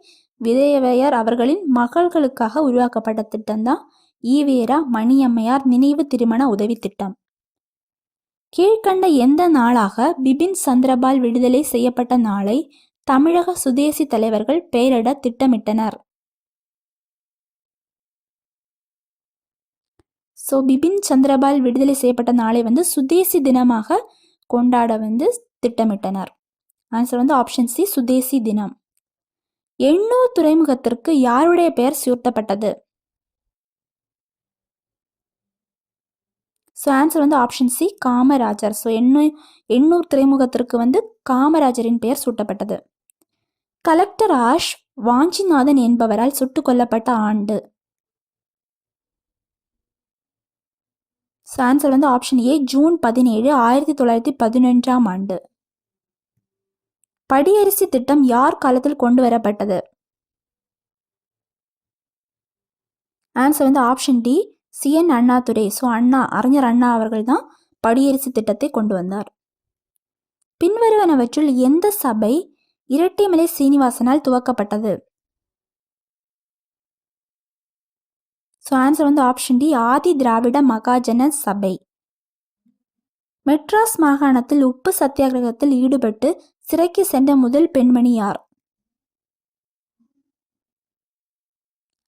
விதவையர் அவர்களின் மகள்களுக்காக உருவாக்கப்பட்ட திட்டம் தான் ஈவேரா மணியம்மையார் நினைவு திருமண உதவி திட்டம். கீழ்கண்ட எந்த நாளாக பிபின் சந்திரபால் விடுதலை செய்யப்பட்ட நாளை தமிழக சுதேசி தலைவர்கள் பெயரிட திட்டமிட்டனர்? ஸோ பிபின் சந்திரபால் விடுதலை செய்யப்பட்ட நாளை வந்து சுதேசி தினமாக கொண்டாட வந்து திட்டமிட்டனர். ஆன்சர் வந்து ஆப்ஷன் சி, சுதேசி தினம். எண்ணூர் துறைமுகத்திற்கு யாருடைய பெயர் சூட்டப்பட்டது? ஸோ ஆன்சர் வந்து option C, Kamarajar. So Ennore துறைமுகத்திற்கு வந்து காமராஜரின் பெயர் சூட்டப்பட்டது. கலெக்டர் ஆஷ் வாஞ்சிநாதன் என்பவரால் சுட்டுக் கொல்லப்பட்ட ஆண்டு? ஸோ ஆன்சர் வந்து ஆப்ஷன் ஏ, ஜூன் 17, 1911ஆம் ஆண்டு. படியரிசி திட்டம் யார் காலத்தில் கொண்டு வரப்பட்டது? ஆன்சர் வந்து ஆப்ஷன் டி, சி.என். அண்ணாதுரை. ஸோ அறிஞர் அண்ணா அவர்கள் தான் படியரிசி திட்டத்தை கொண்டு வந்தார். பின்வருவனவற்றுள் எந்த சபை இரட்டைமலை சீனிவாசனால் துவக்கப்பட்டது? ஸோ ஆன்சர் வந்து ஆப்ஷன் டி, ஆதி திராவிட மகாஜன சபை. மெட்ராஸ் மாகாணத்தில் உப்பு சத்தியாகிரகத்தில் ஈடுபட்டு சிறைக்கு சென்ற முதல் பெண்மணி யார்?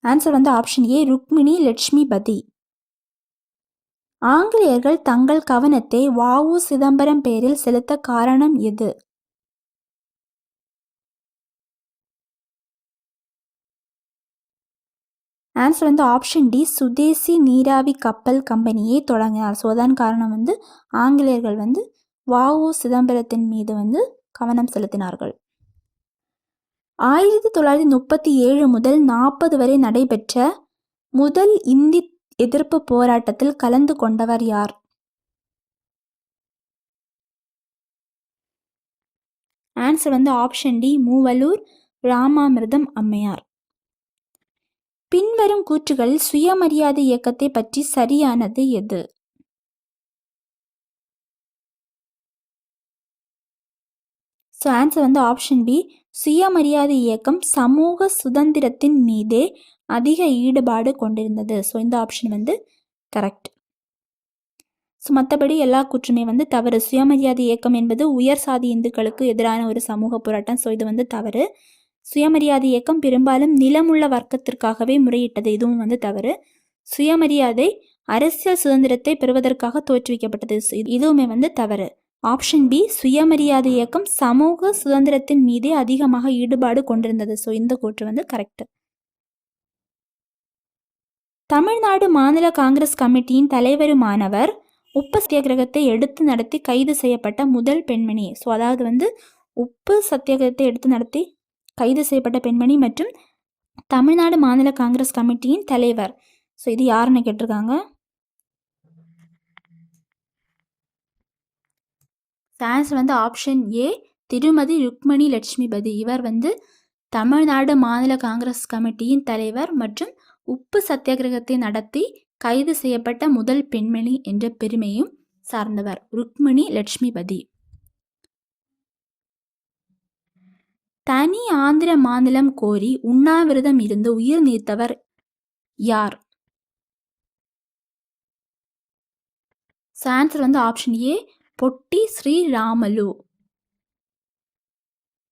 ஆன்சர் வந்து ஆப்ஷன் ஏ, ருக்மிணி லட்சுமிபதி. ஆங்கிலேயர்கள் தங்கள் கவனத்தை வ.உ. சிதம்பரம் பெயரில் செலுத்த காரணம் எது? ஆன்சர் வந்து ஆப்ஷன் டி, சுதேசி நீராவி கப்பல் கம்பெனியை தொடங்கினார். ஸோ அதான் காரணம் வந்து ஆங்கிலேயர்கள் வந்து வ.உ. சிதம்பரத்தின் மீது வந்து கவனம் செலுத்தினார்கள். 1937 முதல் 40 வரை நடைபெற்ற முதல் இந்தி எதிர்ப்பு போராட்டத்தில் கலந்து கொண்டவர் யார்? ஆன்சர் வந்து ஆப்ஷன் டி, மூவலூர் ராமாமிர்தம் அம்மையார். பின்வரும் கூற்றுகளில் சுயமரியாதை இயக்கத்தை பற்றி சரியானது எது? ஸோ ஆன்சர் வந்து ஆப்ஷன் பி, சுயமரியாதை இயக்கம் சமூக சுதந்திரத்தின் மீதே அதிக ஈடுபாடு கொண்டிருந்தது. ஸோ இந்த ஆப்ஷன் வந்து கரெக்ட். ஸோ மற்றபடி எல்லா கூற்றுமே வந்து தவறு. சுயமரியாதை இயக்கம் என்பது உயர் சாதி இந்துக்களுக்கு எதிரான ஒரு சமூக போராட்டம். ஸோ இது வந்து தவறு. சுயமரியாதை இயக்கம் பெரும்பாலும் நிலமுள்ள வர்க்கத்திற்காகவே முறையிட்டது. இதுவும் வந்து தவறு. சுயமரியாதை அரசியல் சுதந்திரத்தை பெறுவதற்காக தோற்றுவிக்கப்பட்டது. இதுவுமே வந்து தவறு. ஆப்ஷன் பி, சுயமரியாதை இயக்கம் சமூக சுதந்திரத்தின் மீதே அதிகமாக ஈடுபாடு கொண்டிருந்தது. ஸோ இந்த கூற்று வந்து கரெக்ட். தமிழ்நாடு மாநில காங்கிரஸ் கமிட்டியின் தலைவருமானவர் உப்பு சத்தியாகிரகத்தை எடுத்து நடத்தி கைது செய்யப்பட்ட முதல் பெண்மணி. ஸோ அதாவது வந்து உப்பு சத்தியாகிரகத்தை எடுத்து நடத்தி கைது செய்யப்பட்ட பெண்மணி மற்றும் தமிழ்நாடு மாநில காங்கிரஸ் கமிட்டியின் தலைவர். ஸோ இது யாருன்னு கேட்டிருக்காங்க. ஆன்சர் வந்து ஆப்ஷன் ஏ, திருமதி ருக்மணி லட்சுமிபதி. இவர் வந்து தமிழ்நாடு மாநில காங்கிரஸ் கமிட்டியின் தலைவர் மற்றும் உப்பு சத்தியாகிரகத்தை நடத்தி கைது செய்யப்பட்ட முதல் பெண்மணி என்ற பெருமையும் சார்ந்தவர் ருக்மணி லட்சுமிபதி. தனி ஆந்திர மாநிலம் கோரி உண்ணாவிரதம் இருந்து உயிர் நீத்தவர் யார்? ஆன்சர் வந்து ஆப்ஷன் ஏ, பொட்டி ஸ்ரீராமலு.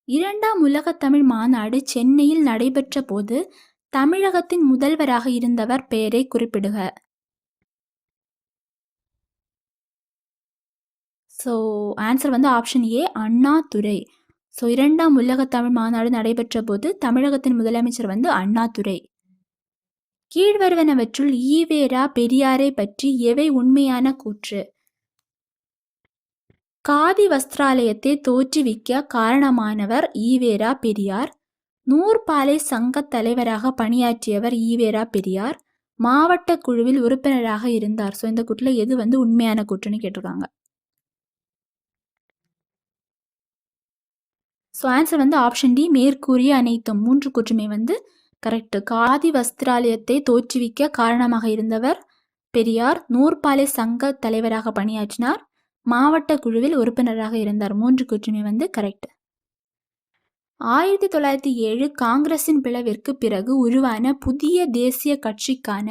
இரண்டாம் உலக தமிழ் மாநாடு சென்னையில் நடைபெற்ற போது தமிழகத்தின் முதல்வராக இருந்தவர் பெயரை குறிப்பிடுக. ஸோ ஆன்சர் வந்து ஆப்ஷன் ஏ, அண்ணாதுரை. ஸோ இரண்டாம் உலக தமிழ் மாநாடு நடைபெற்ற போது தமிழகத்தின் முதலமைச்சர் வந்து அண்ணாதுரை. கீழ்வருவனவற்றுள் ஈவேரா பெரியாரை பற்றி எவை உண்மையான கூற்று? காதி வஸ்திராலயத்தை தோற்றுவிக்க காரணமானவர் ஈவேரா பெரியார். நூற்பாலை சங்க தலைவராக பணியாற்றியவர் ஈவேரா பெரியார். மாவட்ட குழுவில் உறுப்பினராக இருந்தார். ஸோ இந்த கூற்றில் எது வந்து உண்மையான கூற்றுன்னு கேட்டிருக்காங்க. ஸோ ஆன்சர் வந்து ஆப்ஷன் டி, மேற்கூறிய அனைத்தும். 3 கூற்றுமே வந்து கரெக்ட். காதி வஸ்திராலயத்தை தோற்றுவிக்க காரணமாக இருந்தவர் பெரியார். நூற்பாலை சங்க தலைவராக பணியாற்றினார். மாவட்ட குழுவில் உறுப்பினராக இருந்தார். 3 கூற்றுமே வந்து கரெக்ட். 1907 காங்கிரசின் பிளவிற்கு பிறகு உருவான புதிய தேசிய கட்சிக்கான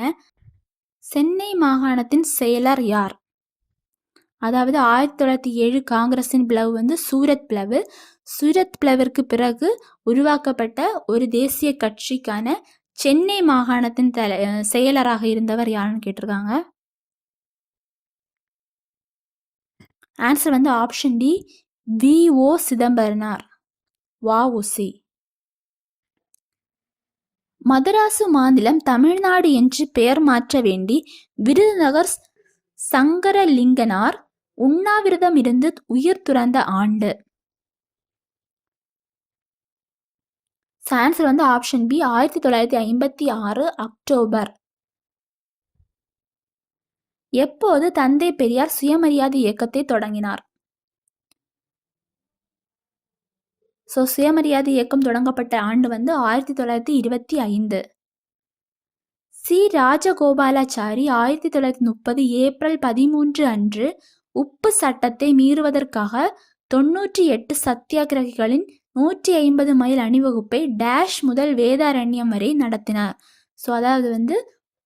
சென்னை மாகாணத்தின் செயலர் யார்? அதாவது 1907 காங்கிரசின் பிளவு வந்து சூரத் பிளவு. சூரத் பிளவிற்கு பிறகு உருவாக்கப்பட்ட ஒரு தேசிய கட்சிக்கான சென்னை மாகாணத்தின் செயலராக இருந்தவர் யாருன்னு கேட்டிருக்காங்க. ஆன்சர் வந்து ஆப்ஷன் டி, வி.ஓ. சிதம்பரனார், வ.உ.சி. மதராசு மாநிலம் தமிழ்நாடு என்று பெயர் மாற்ற வேண்டி விருதுநகர் சங்கரலிங்கனார் உண்ணாவிரதம் இருந்து உயிர் துறந்த ஆண்டு? ஆன்சர் வந்து ஆப்ஷன் பி, 1956 அக்டோபர். எப்போது தந்தை பெரியார் சுயமரியாதை இயக்கத்தை தொடங்கினார்? ஸோ சுயமரியாதை இயக்கம் தொடங்கப்பட்ட ஆண்டு வந்து 1925. சி. ராஜகோபாலாச்சாரி 1930 ஏப்ரல் 13 அன்று உப்பு சட்டத்தை மீறுவதற்காக 98 சத்தியாகிரகிகளின் 150 மைல் அணிவகுப்பை டேஷ் முதல் வேதாரண்யம் வரை நடத்தினார். ஸோ அதாவது வந்து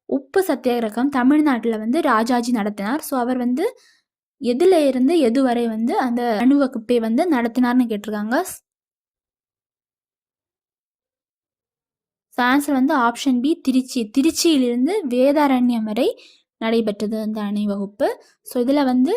உப்பு சத்தியாகிரகம் தமிழ்நாட்டில் வந்து ராஜாஜி நடத்தினார். ஸோ அவர் வந்து எதுல இருந்து எது வரை வந்து அந்த அணிவகுப்பை வந்து நடத்தினார்னு கேட்டிருக்காங்க. ஆன்சர் வந்து ஆப்ஷன் பி, திருச்சி. திருச்சியிலிருந்து வேதாரண்யம் வரை நடைபெற்றது அந்த அணிவகுப்பு. ஸோ இதில் வந்து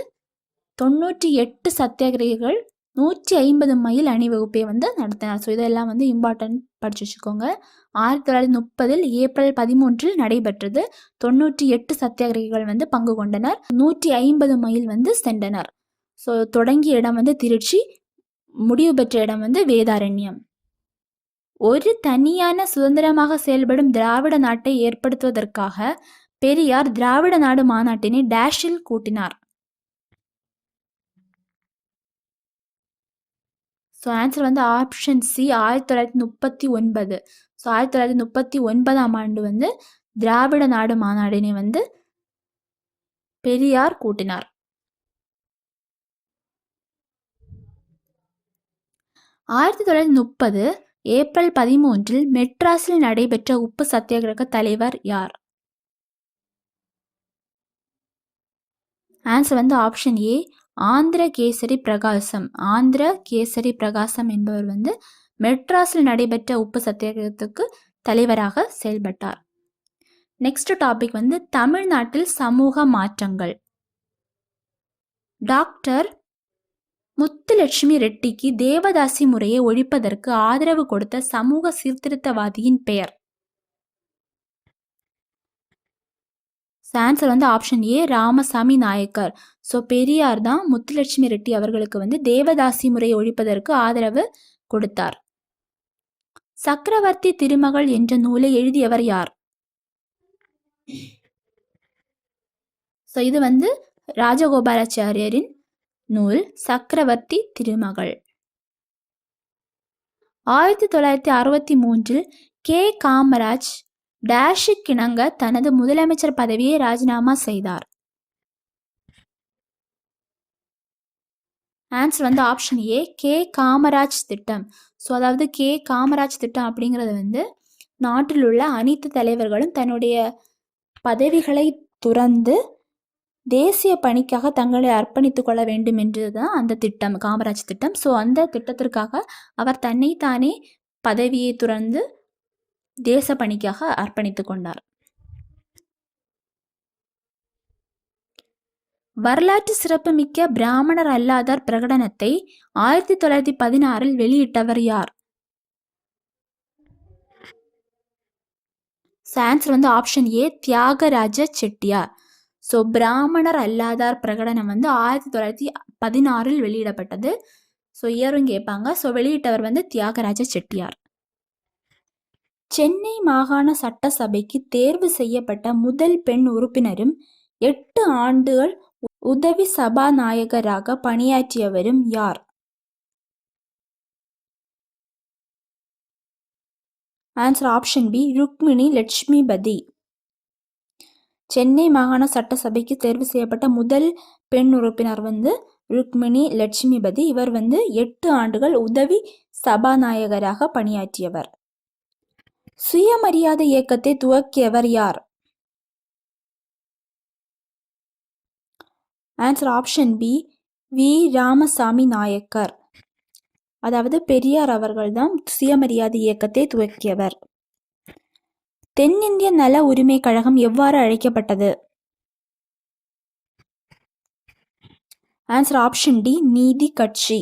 98 சத்தியாகிரகிகள் 150 மைல் அணிவகுப்பை வந்து நடத்தினார். ஸோ இதெல்லாம் வந்து இம்பார்ட்டன்ட் படிச்சு வச்சுக்கோங்க. 1930 ஏப்ரல் 13 நடைபெற்றது. 98 சத்தியாகிரகிகள் வந்து பங்கு கொண்டனர். 150 மைல் வந்து சென்றனர். ஸோ தொடங்கிய இடம் வந்து திருச்சி, முடிவு பெற்ற இடம் வந்து வேதாரண்யம். ஒரு தனியான சுதந்திரமாக செயல்படும் திராவிட நாட்டை ஏற்படுத்துவதற்காக பெரியார் திராவிட நாடு மாநாட்டினை டேஷில் கூட்டினார். ஸோ ஆன்சர் வந்து ஆப்ஷன் சி 1939. ஸோ 1939ஆம் ஆண்டு வந்து திராவிட நாடு மாநாடினை வந்து பெரியார் கூட்டினார். 1930 ஏப்ரல் 13 மெட்ராஸில் நடைபெற்ற உப்பு சத்தியாகிரக தலைவர் யார்? ஆன்சர் வந்து ஆப்ஷன் ஏ ஆந்திர கேசரி பிரகாசம். ஆந்திர கேசரி பிரகாசம் என்பவர் வந்து மெட்ராஸில் நடைபெற்ற உப்பு சத்தியாகிரகத்துக்கு தலைவராக செயல்பட்டார். நெக்ஸ்ட் டாபிக் வந்து தமிழ்நாட்டில் சமூக மாற்றங்கள். டாக்டர் முத்துலட்சுமி ரெட்டிக்கு தேவதாசி முறையை ஒழிப்பதற்கு ஆதரவு கொடுத்த சமூக சீர்திருத்தவாதியின் பெயர்? ஆன்சர் வந்து option A Ramasamy Naicker. So Periyar தான் முத்துலட்சுமி ரெட்டி அவர்களுக்கு வந்து தேவதாசி முறையை ஒழிப்பதற்கு ஆதரவு கொடுத்தார். சக்கரவர்த்தி திருமகள் என்ற நூலை எழுதியவர் யார்? ஸோ இது வந்து ராஜகோபாலாச்சாரியரின் நூல் சக்கரவர்த்தி திருமகள். 1963 கே காமராஜ் டேஷுக்கிணங்க தனது முதலமைச்சர் பதவியை ராஜினாமா செய்தார். ஆன்சர் வந்து ஆப்ஷன் ஏ கே காமராஜ் திட்டம். ஸோ அதாவது கே காமராஜ் திட்டம் அப்படிங்கிறது வந்து நாட்டில் உள்ள அனைத்து தலைவர்களும் தன்னுடைய பதவிகளை துறந்து தேசிய பணிக்காக தங்களை அர்ப்பணித்துக் கொள்ள வேண்டும் என்றுதான் அந்த திட்டம், காமராஜ் திட்டம். ஸோ அந்த திட்டத்திற்காக அவர் தன்னைத்தானே பதவியை துறந்து தேச பணிக்காக அர்ப்பணித்துக் கொண்டார். வரலாற்று சிறப்புமிக்க பிராமணர் அல்லாதார் பிரகடனத்தை 1916 வெளியிட்டவர் யார்? ஆன்சர் வந்து ஆப்ஷன் ஏ தியாகராஜ செட்டியார். ஸோ பிராமணர் அல்லாதார் பிரகடனம் வந்து 1916 வெளியிடப்பட்டது. ஸோ இயரும் கேட்பாங்க. ஸோ வெளியிட்டவர் வந்து தியாகராஜ செட்டியார். சென்னை மாகாண சட்டசபைக்கு தேர்வு செய்யப்பட்ட முதல் பெண் உறுப்பினரும் 8 ஆண்டுகள் உதவி சபாநாயகராக பணியாற்றியவரும் யார்? Answer option B Rukmini Lakshmipathi. Chennai மாகாண சட்டசபைக்கு தேர்வு செய்யப்பட்ட முதல் பெண் உறுப்பினர் வந்து ருக்மிணி லட்சுமிபதி. இவர் வந்து 8 ஆண்டுகள் உதவி சபாநாயகராக பணியாற்றியவர். சுயமரியாதை இயக்கத்தை துவக்கியவர் யார்? Answer option B V Ramasamy Naicker. அதாவது பெரியார் அவர்கள்தான் சுயமரியாதை இயக்கத்தை துவக்கியவர். தென்னிந்திய நல உரிமை கழகம் எவ்வாறு அழைக்கப்பட்டது? ஆன்சர் ஆப்ஷன் டி நீதி கட்சி.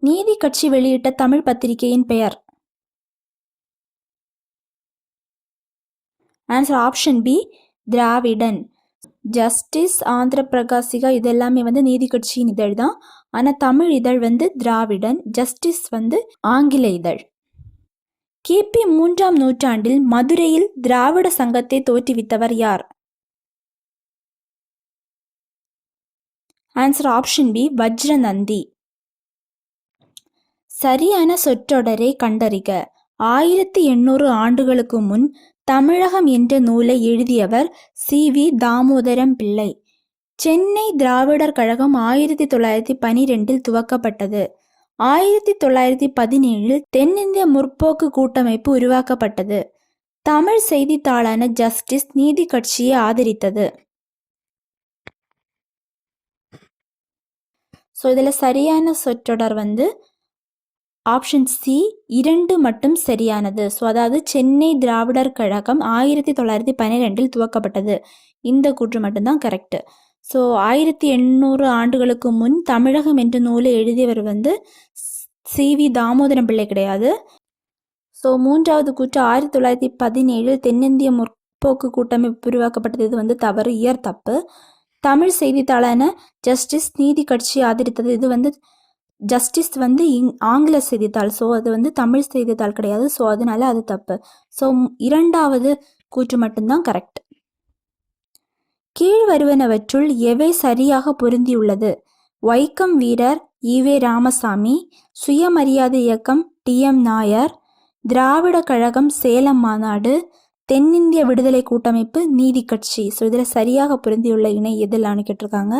நீதி கட்சி வெளியிட்ட தமிழ் பத்திரிகையின் பெயர்? ஆன்சர் ஆப்ஷன் பி திராவிடன். ஜஸ்டிஸ், ஆந்திர பிரகாசிகா இதெல்லாமே வந்து நீதி கட்சியின் இதழ் தான். ஆனால் தமிழ் இதழ் வந்து திராவிடன், ஜஸ்டிஸ் வந்து ஆங்கில இதழ். கிபி 3ஆம் நூற்றாண்டில் மதுரையில் திராவிட சங்கத்தை தோற்றுவித்தவர் யார்? Answer option B Vajranandi. சரியான சொற்றொடரை கண்டறிக. 1800 ஆண்டுகளுக்கு முன் தமிழகம் என்ற நூலை எழுதியவர் சி வி தாமோதரம் பிள்ளை. சென்னை திராவிடர் கழகம் 1912 துவக்கப்பட்டது. 1917 தென்னிந்திய முற்போக்கு கூட்டமைப்பு உருவாக்கப்பட்டது. தமிழ் செய்தித்தாளான ஜஸ்டிஸ் நீதி கட்சியை ஆதரித்தது. ஸோ இதில் சரியான சொற்றொடர் வந்து ஆப்ஷன் சி 2 மட்டும் சரியானது. ஸோ அதாவது சென்னை திராவிடர் கழகம் 1912 துவக்கப்பட்டது. இந்த கூற்று மட்டும்தான் கரெக்டு. ஸோ 1800 ஆண்டுகளுக்கு முன் தமிழகம் என்ற நூலை எழுதியவர் வந்து சி.வி. தாமோதரம் பிள்ளை கிடையாது. ஸோ மூன்றாவது கூற்று 1917 தென்னிந்திய முற்போக்கு கூட்டமைப்பு உருவாக்கப்பட்டது, இது வந்து தவறு, இயர் தப்பு. தமிழ் செய்தித்தாளான ஜஸ்டிஸ் நீதி கட்சி ஆதரித்தது, இது வந்து ஜஸ்டிஸ் வந்து ஆங்கில செய்தித்தாள், ஸோ அது வந்து தமிழ் செய்தித்தாள் கிடையாது, ஸோ அதனால அது தப்பு. ஸோ இரண்டாவது கூற்று மட்டும்தான் கரெக்ட். கீழ் வருவனவற்றுள் எவை சரியாக பொருந்தியுள்ளது? வைக்கம் வீரர் ஈவே ராமசாமி, சுயமரியாதை இயக்கம் டி.எம். நாயர், திராவிட கழகம் சேலம் மாநாடு, தென்னிந்திய விடுதலை கூட்டமைப்பு நீதி கட்சி. ஸோ இதில் சரியாக பொருந்தியுள்ள இணை எதிலான்னு கேட்டிருக்காங்க.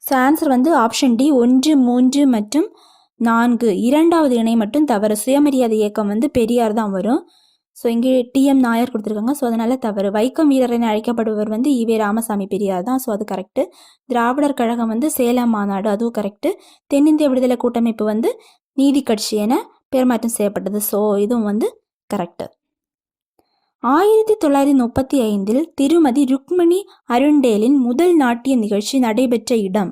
ஸோ ஆன்சர் வந்து ஆப்ஷன் டி 1, 3 மற்றும் 4. இரண்டாவது இணை மட்டும் தவறு. சுயமரியாதை இயக்கம் வந்து பெரியார் தான் வரும். ஸோ இங்கே டி.எம். நாயர் கொடுத்துருக்காங்க, ஸோ அதனால தவறு. வைக்கம் வீரர் என அழைக்கப்படுபவர் வந்து ஈவே ராமசாமி பெரியார் தான், ஸோ அது கரெக்டு. திராவிடர் கழகம் வந்து சேலம் மாநாடு, அதுவும் கரெக்டு. தென்னிந்திய விடுதலை கூட்டமைப்பு வந்து நீதி கட்சி என பெயர் மாற்றம் செய்யப்பட்டது, ஸோ இதுவும் வந்து கரெக்டு. 1935 திருமதி ருக்மணி அருண்டேலின் முதல் நாட்டிய நிகழ்ச்சி நடைபெற்ற இடம்?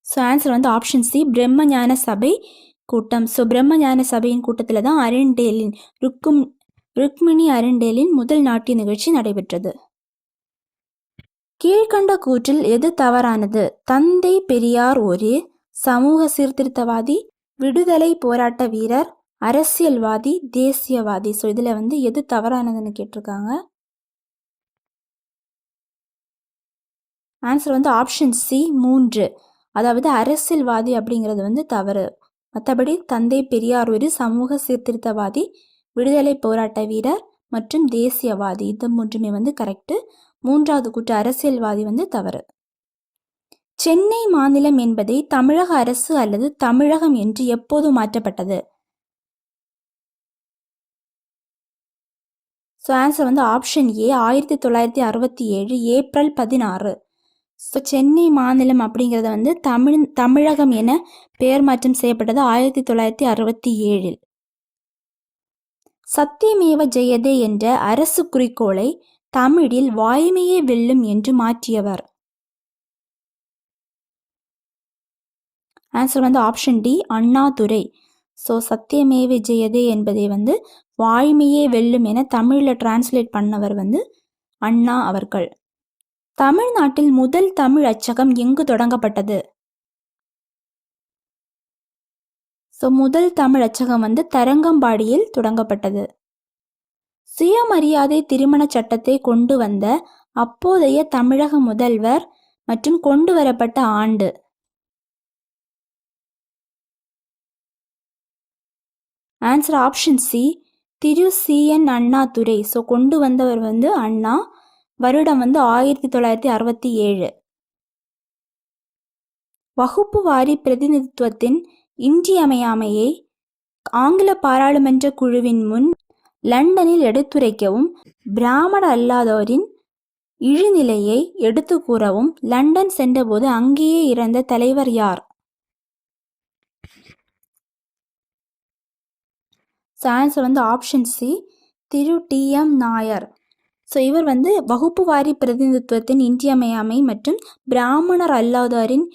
ஸோ ஆன்சர் வந்து ஆப்ஷன் சி பிரம்மஞான சபை கூட்டம். ஸோ பிரம்மஞான சபையின் கூட்டத்தில் தான் ருக்மிணி அருண்டேலின் முதல் நாட்டிய நிகழ்ச்சி நடைபெற்றது. கீழ்கண்ட கூற்றில் எது தவறானது? தந்தை பெரியார் ஒரு சமூக சீர்திருத்தவாதி, விடுதலை போராட்ட வீரர், அரசியல்வாதி, தேசியவாதி. ஸோ இதில் வந்து எது தவறானதுன்னு கேட்டிருக்காங்க. ஆன்சர் வந்து ஆப்ஷன் சி 3, அதாவது அரசியல்வாதி அப்படிங்கிறது வந்து தவறு. மற்றபடி தந்தை பெரியார் ஒரு சமூக சீர்திருத்தவாதி, விடுதலை போராட்ட வீரர் மற்றும் தேசியவாதி, இது மூன்றுமே வந்து கரெக்டு. மூன்றாவது கூற்று அரசியல்வாதி வந்து தவறு. சென்னை மாநிலம் என்பதை தமிழக அரசு அல்லது தமிழகம் என்று எப்போது மாற்றப்பட்டது? ஸோ ஆன்சர் வந்து ஆப்ஷன் ஏ 1967 ஏப்ரல் 16. ஸோ சென்னை மாநிலம் அப்படிங்கிறத வந்து தமிழகம் என பெயர் மாற்றம் செய்யப்பட்டது 1967. சத்தியமேவ ஜெயதே என்ற அரசு குறிக்கோளை தமிழில் வாய்மையே வெல்லும் என்று மாற்றியவர்? ஆன்சர் வந்து ஆப்ஷன் டி அண்ணாதுரை. ஸோ சத்தியமேவ ஜெயதே என்பதை வந்து வாய்மையே வெல்லும் என தமிழில் டிரான்ஸ்லேட் பண்ணவர் வந்து அண்ணா அவர்கள். தமிழ்நாட்டில் முதல் தமிழ் அச்சகம் எங்கு தொடங்கப்பட்டது? ஸோ முதல் தமிழ் அச்சகம் வந்து தரங்கம்பாடியில் தொடங்கப்பட்டது. சுயமரியாதை திருமண சட்டத்தை கொண்டு வந்த அப்போதைய தமிழக முதல்வர் மற்றும் கொண்டு வரப்பட்ட ஆண்டு? ஆன்சர் ஆப்ஷன் சி திரு சி.என். அண்ணாதுரை. ஸோ கொண்டு வந்தவர் வந்து அண்ணா. வருடம் வந்து 1967. வகுப்பு வாரி பிரதிநிதித்துவத்தின் இன்றியமையாமையை ஆங்கில பாராளுமன்ற குழுவின் முன் லண்டனில் எடுத்துரைக்கவும் பிராமண அல்லாதோரின் இழிநிலையை எடுத்து கூறவும் லண்டன் சென்றபோது அங்கேயே இறந்த தலைவர் யார்? ஸோ ஆன்சர் வந்து ஆப்ஷன் சி திரு டி.எம். நாயர். ஸோ இவர் வந்து வகுப்பு வாரி பிரதிநிதித்துவத்தின் இன்றியமையாமை மற்றும் பிராமணர் அல்லாதோரின்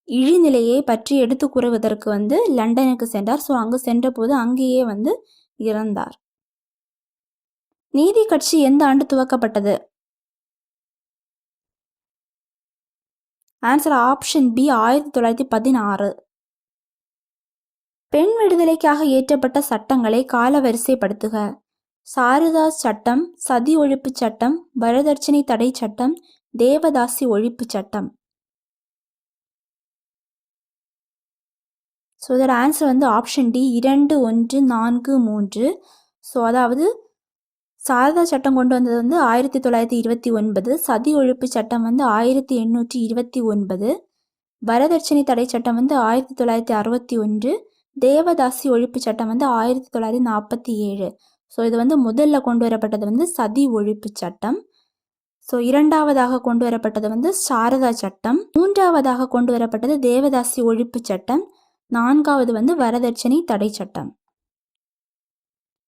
இழிநிலையை பற்றி எடுத்து கூறுவதற்கு வந்து லண்டனுக்கு சென்றார். ஸோ அங்கு சென்றபோது அங்கேயே வந்து இறந்தார். நீதி கட்சி எந்த ஆண்டு துவக்கப்பட்டது? Answer option B 1916. பெண் விடுதலைக்காக இயற்றப்பட்ட சட்டங்களை காலவரிசைப்படுத்துக. சாரதாஸ் சட்டம், சதி ஒழிப்பு சட்டம், வரதட்சணை தடை சட்டம், தேவதாசி ஒழிப்பு சட்டம். ஸோ இதோட ஆன்சர் வந்து ஆப்ஷன் டி 2, 1, 4, 3. ஸோ அதாவது சாரதா சட்டம் கொண்டு வந்தது வந்து 1929, சதி ஒழிப்பு சட்டம் வந்து 1829, வரதட்சணை தடை சட்டம் வந்து 1961, தேவதாசி ஒழிப்பு சட்டம் வந்து 1947. ஸோ இது வந்து முதல்ல கொண்டு வரப்பட்டது வந்து சதி ஒழிப்பு சட்டம். ஸோ இரண்டாவதாக கொண்டு வரப்பட்டது வந்து சாரதா சட்டம். மூன்றாவதாக கொண்டு வரப்பட்டது தேவதாசி ஒழிப்பு சட்டம். நான்காவது வந்து வரதட்சணை தடை சட்டம்.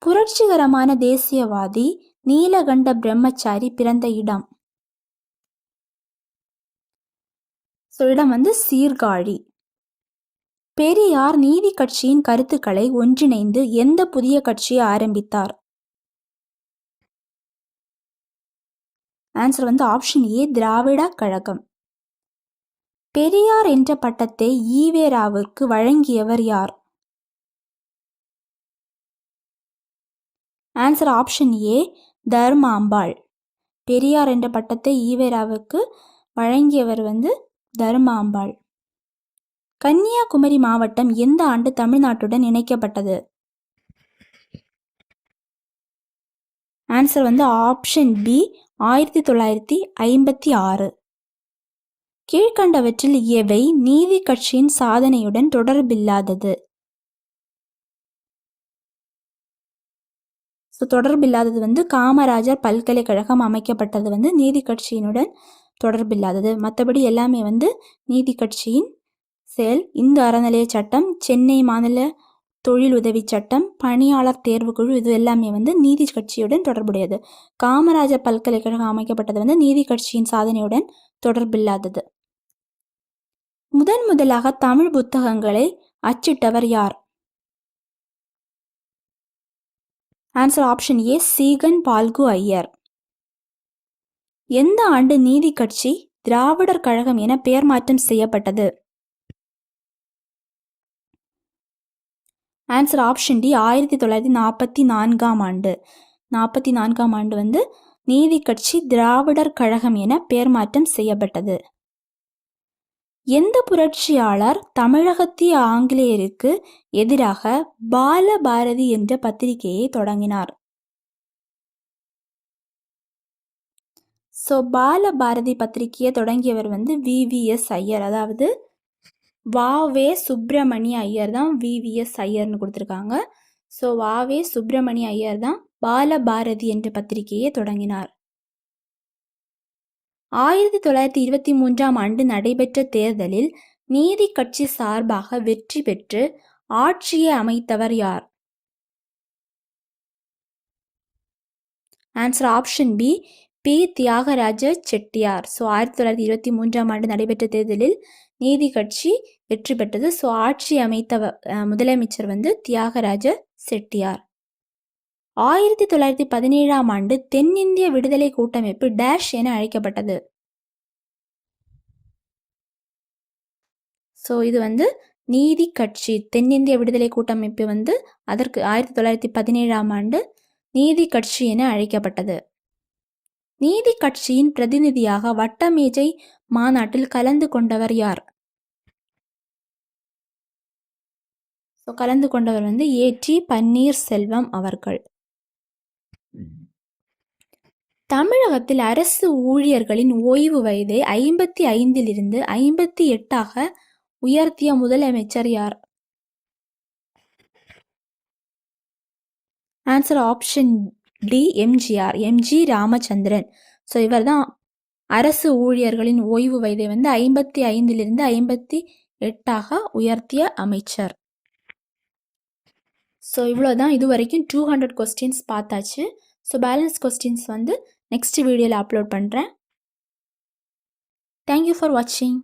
புரட்சிகரமான தேசியவாதி நீலகண்ட பிரம்மச்சாரி பிறந்த இடம். இடம் சீர்காழி. பெரியார் நீதி கட்சியின் கருத்துக்களை ஒன்றிணைந்து எந்த புதிய கட்சியை ஆரம்பித்தார்? Answer option A Dravida Kazhagam. Periyar என்ற பட்டத்தை ஈவேராவிற்கு வழங்கியவர் யார்? Answer option A Dharmambal. Periyar என்ற பட்டத்தை ஈவேராவுக்கு வழங்கியவர் தர்மாம்பாள். கன்னியாகுமரி மாவட்டம் எந்த ஆண்டு தமிழ்நாட்டுடன் இணைக்கப்பட்டது? Answer option B 1956. கீழ்கண்டவற்றில் எவை நீதி கட்சியின் சாதனையுடன் தொடர்பில்லாதது? தொடர்பில்லாதது காமராஜர் பல்கலைக்கழகம் அமைக்கப்பட்டது நீதி கட்சியினுடன் தொடர்பில்லாதது. மற்றபடி எல்லாமே நீதி கட்சியின் செயல். இந்து அறநிலைய சட்டம், சென்னை மாநில தொழில் உதவி சட்டம், பணியாளர் தேர்வுக்குழு, இது எல்லாமே நீதி கட்சியுடன் தொடர்புடையது. காமராஜர் பல்கலைக்கழகம் அமைக்கப்பட்டது நீதி கட்சியின் சாதனையுடன் தொடர்பில்லாதது. முதலாக தமிழ் புத்தகங்களை அச்சிட்டவர் யார்? ஆன்சர் ஆப்ஷன் ஏ சீகன் பால்கு ஐயர். எந்த ஆண்டு நீதி கட்சி திராவிடர் கழகம் என பெயர் மாற்றம் செய்யப்பட்டது? ஆன்சர் ஆப்ஷன் டி 1944ஆம் ஆண்டு. 44ஆம் ஆண்டு நீதி கட்சி திராவிடர் கழகம் என பெயர் மாற்றம் செய்யப்பட்டது. எந்த புரட்சியாளர் தமிழகத்திய ஆங்கிலேயருக்கு எதிராக பாலபாரதி என்ற பத்திரிகையை தொடங்கினார்? பாலபாரதி பத்திரிகையை தொடங்கியவர் VVS ஐயர். அதாவது வாவே சுப்பிரமணிய ஐயர் தான் VVS ஐயர்னு கொடுத்துருக்காங்க. வாவே சுப்பிரமணிய ஐயர் தான் பாலபாரதி என்ற பத்திரிகையை தொடங்கினார். 1923ஆம் ஆண்டு நடைபெற்ற தேர்தலில் நீதி கட்சி சார்பாக வெற்றி பெற்று ஆட்சியை அமைத்தவர் யார்? Answer option B B Thiyagaraja Chettiar. 1923ஆம் ஆண்டு நடைபெற்ற தேர்தலில் நீதி கட்சி வெற்றி பெற்றது. ஆட்சி அமைத்த முதலமைச்சர் தியாகராஜ செட்டியார். 1917ஆம் ஆண்டு தென்னிந்திய விடுதலை கூட்டமைப்பு டேஷ் என அழைக்கப்பட்டது. இது நீதி கட்சி. தென்னிந்திய விடுதலை கூட்டமைப்பு அதற்கு 1917ஆம் ஆண்டு நீதி கட்சி என அழைக்கப்பட்டது. நீதி கட்சியின் பிரதிநிதியாக வட்டமேஜை மாநாட்டில் கலந்து கொண்டவர் யார்? கலந்து கொண்டவர் AT பன்னீர்செல்வம் அவர்கள். தமிழகத்தில் அரசு ஊழியர்களின் ஓய்வு வயதை 55 58ஆக உயர்த்திய முதலமைச்சர் யார்? Answer option D MGR. MG Ramachandran. இவர் தான் அரசு ஊழியர்களின் ஓய்வு வயதை 55 58ஆக உயர்த்திய அமைச்சர். இவ்வளோதான். இது வரைக்கும் 200 கொஸ்டின்ஸ் பார்த்தாச்சு. பேலன்ஸ் கொஸ்டின்ஸ் நெக்ஸ்ட் வீடியோவில் அப்லோட் பண்ணுறேன். தேங்க்யூ ஃபார் வாட்சிங்.